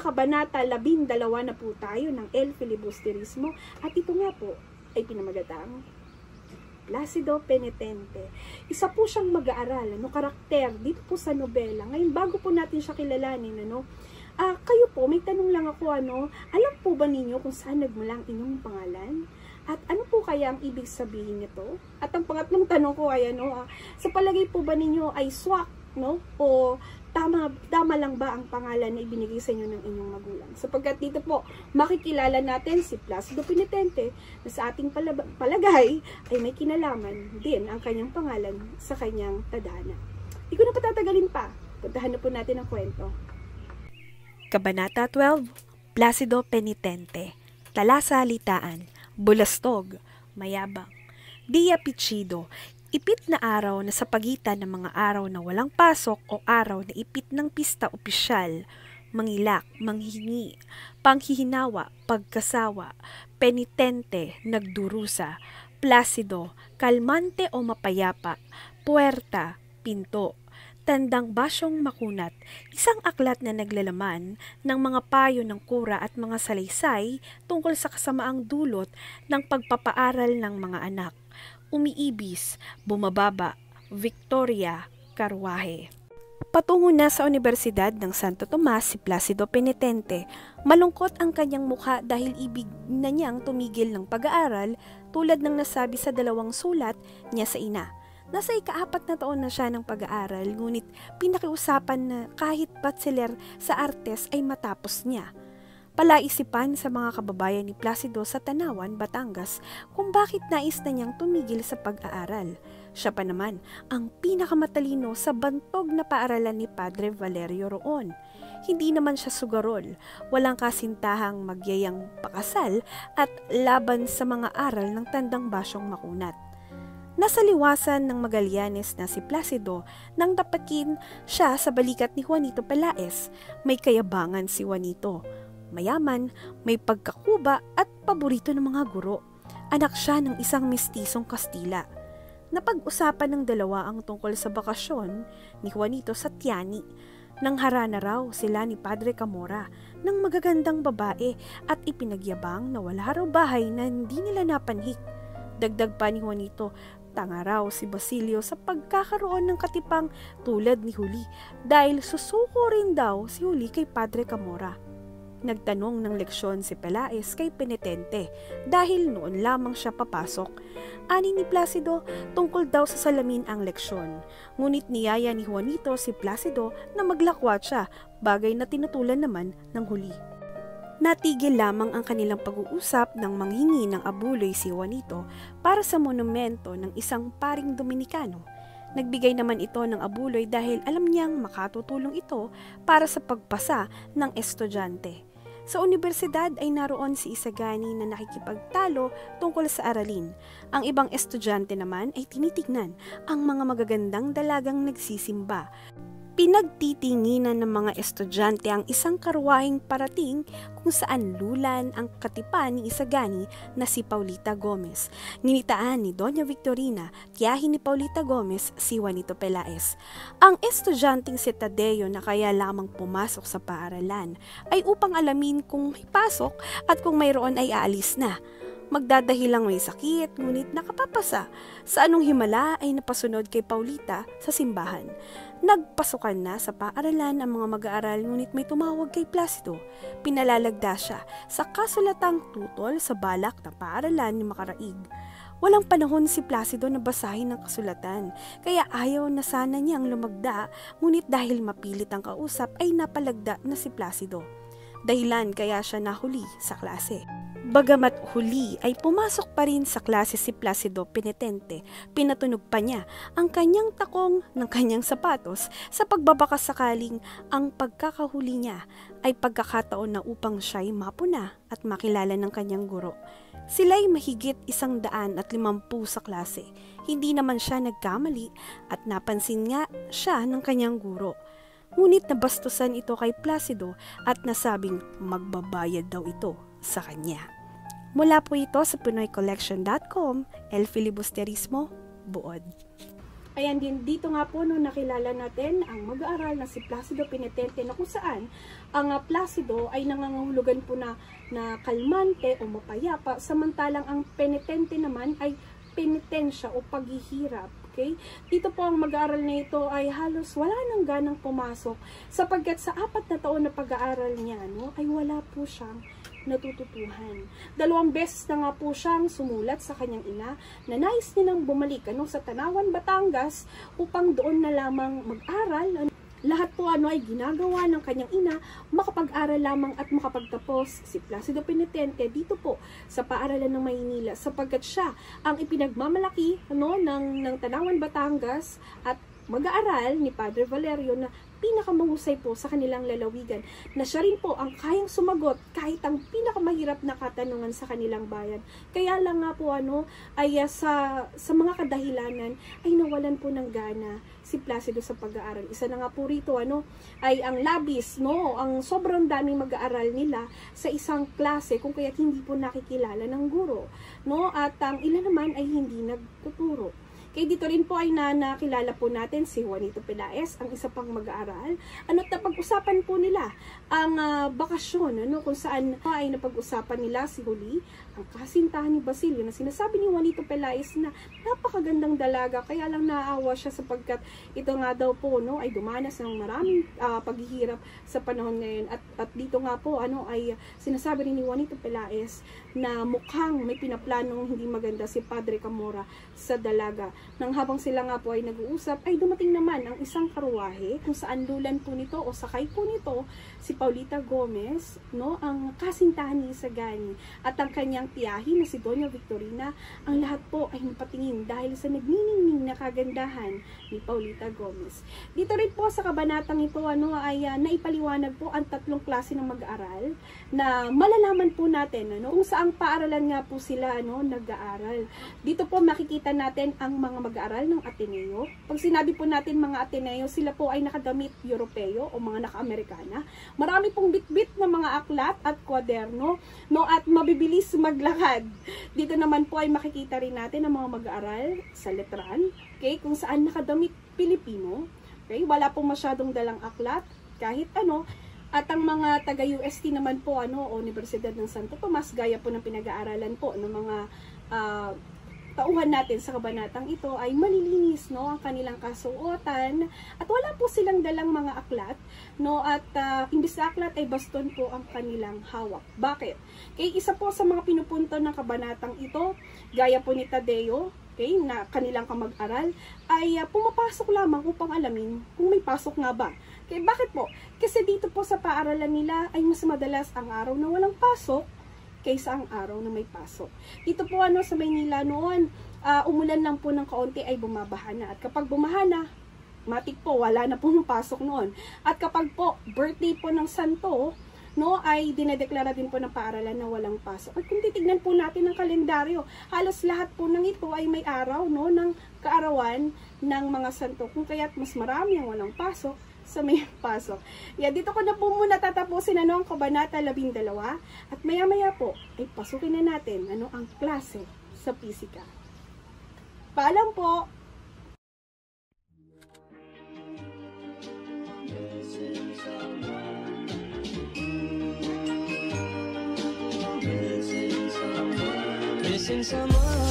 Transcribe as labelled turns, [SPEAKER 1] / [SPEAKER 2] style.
[SPEAKER 1] kabanata 12 na po tayo ng El Filibusterismo at ito nga po ay pinamagatang Placido Penitente. Isa po siyang mag-aaral, karakter dito po sa nobela. Ngayon, bago po natin siya kilalanin, kayo po, may tanong lang ako, alam po ba ninyo kung saan nagmula ang inyong pangalan? At ano po kaya ang ibig sabihin nito? At ang pangatlong tanong ko ay, sa palagay po ba ninyo ay swak, o tama lang ba ang pangalan na ibinigay sa inyo ng inyong magulang? Sapagkat dito po, makikilala natin si Placido Penitente na sa ating palagay ay may kinalaman din ang kanyang pangalan sa kanyang tadhana. Hindi ko na patatagalin pa. Puntahan na po natin ang kwento.
[SPEAKER 2] Kabanata 12, Placido Penitente. Talasalitaan, bulastog, mayabang. Dia Pichido, ipit na araw na sa pagitan ng mga araw na walang pasok o araw na ipit ng pista opisyal, mangilak, manghingi, panghihinawa, pagkasawa, penitente, nagdurusa, Placido, kalmante o mapayapa, puwerta, pinto, tandang basyong makunat, isang aklat na naglalaman ng mga payo ng kura at mga salaysay tungkol sa kasamaang dulot ng pagpapaaral ng mga anak. Umiibis, bumababa, Victoria, karwahe. Patungo na sa Universidad ng Santo Tomas si Placido Penitente. Malungkot ang kanyang mukha dahil ibig na niyang tumigil ng pag-aaral tulad ng nasabi sa 2 sulat niya sa ina. Nasa ika-4 na taon na siya ng pag-aaral, ngunit pinakiusapan na kahit bachelor sa artes ay matapos niya. Palaisipan sa mga kababayan ni Placido sa Tanawan, Batangas kung bakit nais na niyang tumigil sa pag-aaral. Siya pa naman ang pinakamatalino sa bantog na paaralan ni Padre Valerio roon. Hindi naman siya sugarol, walang kasintahang magyayang pakasal at laban sa mga aral ng tandang basyong makunat. Nasa liwasan ng Magallanes na si Placido nang dapatin siya sa balikat ni Juanito Pelaez. May kayabangan si Juanito. Mayaman, may pagkakuba at paborito ng mga guro. Anak siya ng isang mestisong Kastila. Napag-usapan ng dalawa ang tungkol sa bakasyon ni Juanito sa Tiani. Nang harana raw sila ni Padre Camora ng magagandang babae at ipinagyabang na wala raw bahay na hindi nila napanhik. Dagdag pa ni Juanito, tanga raw si Basilio sa pagkakaroon ng katipang tulad ni Juli dahil susuko rin daw si Juli kay Padre Camora. Nagtanong ng leksyon si Pelaez kay Penitente dahil noon lamang siya papasok. Ani ni Placido, tungkol daw sa salamin ang leksyon. Ngunit niyaya ni Juanito si Placido na maglakwat siya, bagay na tinutulan naman ng Juli. Natigil lamang ang kanilang pag-uusap nang manghingi ng abuloy si Juanito para sa monumento ng isang paring Dominikano. Nagbigay naman ito ng abuloy dahil alam niyang makatutulong ito para sa pagpasa ng estudyante. Sa universidad ay naroon si Isagani na nakikipagtalo tungkol sa aralin. Ang ibang estudyante naman ay tinitignan ang mga magagandang dalagang nagsisimba. Pinagtitinginan ng mga estudyante ang isang karwaheng parating kung saan lulan ang katipan ni Isagani na si Paulita Gomez. Ninitaan ni Doña Victorina, tiyahin ni Paulita Gomez, si Juanito Pelaez. Ang estudyanteng si Tadeo na kaya lamang pumasok sa paaralan ay upang alamin kung may pasok at kung mayroon ay aalis na. Magdadahilang may sakit, ngunit nakapapasa. Sa anong himala ay napasunod kay Paulita sa simbahan. Nagpasukan na sa paaralan ang mga mag-aaral, ngunit may tumawag kay Placido. Pinalalagda siya sa kasulatang tutol sa balak na paaralan ni Makaraig. Walang panahon si Placido na basahin ang kasulatan, kaya ayaw na sana niyang lumagda, ngunit dahil mapilit ang kausap ay napalagda na si Placido. Dahilan kaya siya nahuli sa klase. Bagamat huli ay pumasok pa rin sa klase si Placido Penitente, pinatunog pa niya ang kanyang takong ng kanyang sapatos sa pagbabakas sakaling ang pagkakahuli niya ay pagkakataon na upang siya'y mapuna at makilala ng kanyang guro. Sila'y mahigit 150 sa klase. Hindi naman siya nagkamali at napansin nga siya ng kanyang guro. Ngunit nabastusan ito kay Placido at nasabing magbabayad daw ito sa kanya. Mula po ito sa PinoyCollection.com, El Filibusterismo, Buod.
[SPEAKER 1] Ayan din, dito nga po no, nakilala natin ang mag-aaral na si Placido Penitente, na kung saan ang Placido ay nangangahulugan po na kalmante o mapayapa, samantalang ang penitente naman ay penitensya o paghihirap. Okay? Dito po ang mag-aaral na ito ay halos wala nang ganang pumasok, sapagkat sa 4 na taon na pag-aaral niya, no, ay wala po siyang natututuhan. 2 beses na nga po siyang sumulat sa kanyang ina na nais nilang bumalik sa Tanawan, Batangas upang doon na lamang mag-aral. Lahat po ay ginagawa ng kanyang ina, makapag-aral lamang at makapagtapos si Placido Penitente dito po sa paaralan ng Maynila, sapagkat siya ang ipinagmamalaki ng Tanawan, Batangas, at mag-aaral ni Padre Valerio na pinakamahusay po sa kanilang lalawigan, na siya rin po ang kayang sumagot kahit ang pinakamahirap na katanungan sa kanilang bayan. Kaya lang nga po ay sa mga kadahilanan ay nawalan po ng gana si Placido sa pag-aaral. Isa na nga po rito ay ang labis, ang sobrang daming mag-aaral nila sa isang klase, kung kaya't hindi po nakikilala ng guro, at ang ilan naman ay hindi nagtuturo. Kaya dito rin po ay nakilala po natin si Juanito Pelaez, ang isa pang mag-aaral. At napag-usapan po nila ang bakasyon, kung saan ay napag-usapan nila si Huli, ang kasintahan ni Basilio, na sinasabi ni Juanito Pelaez na napakagandang dalaga, kaya lang naawa siya sapagkat ito nga daw po ay dumanas ng maraming paghihirap sa panahon ngayon. At dito nga po ay sinasabi rin ni Juanito Pelaez na mukhang may pinaplanong hindi maganda si Padre Camora sa dalaga. Nang habang sila nga po ay nag-uusap, ay dumating naman ang isang karuwahe kung saan lulan po nito o sakay po nito si Paulita Gomez, ang kasintahan ni Isagani, at ang kanyang tiyahin na si Doña Victorina. Ang lahat po ay napatingin dahil sa nagniningning na kagandahan ni Paulita Gomez. Dito rin po sa kabanatang ito ay naipaliwanag po ang 3 klase ng mag-aaral na malalaman po natin kung saang paaralan nga po sila nag-aaral. Dito po makikita natin ang mga mag-aaral ng Ateneo. Pag sinabi po natin mga Ateneo, sila po ay nakadamit Europeo o mga naka-Amerikana. Marami pong bitbit na mga aklat at kwaderno, at mabibilis maglakad. Dito naman po ay makikita rin natin ang mga mag-aaral sa letran, okay, kung saan nakadamit Pilipino. Okay, wala pong masyadong dalang aklat, kahit At ang mga taga-UST naman po, Universidad ng Santo Tomas, gaya po ng pinag-aaralan po ng mga tauhan natin sa kabanatang ito, ay malilinis ang kanilang kasuotan, at wala po silang dalang mga aklat, at imbis na aklat ay baston po ang kanilang hawak. Bakit? Kaya isa po sa mga pinupunto ng kabanatang ito, gaya po ni Tadeo, okay, na kanilang kamag-aral, ay pumapasok lamang upang alamin kung may pasok nga ba. Okay, bakit po? Kasi dito po sa paaralan nila ay mas madalas ang araw na walang pasok kaysa ang araw na may pasok. Dito po sa Maynila noon, umulan lang po ng kaunti ay bumabaha na. At kapag bumaha na, matik po, wala na pong pasok noon. At kapag po birthday po ng santo, ay dinedeklara din po ng paaralan na walang pasok. At kung titignan po natin ang kalendaryo, halos lahat po ng ito ay may araw ng kaarawan ng mga santo. Kung kaya't mas marami ang walang pasok sa may pasok. Dito ko na po muna tatapusin ang kabanata 12, at maya-maya po ay pasukin na natin ang klase sa pisika. Paalam po!
[SPEAKER 3] Missing someone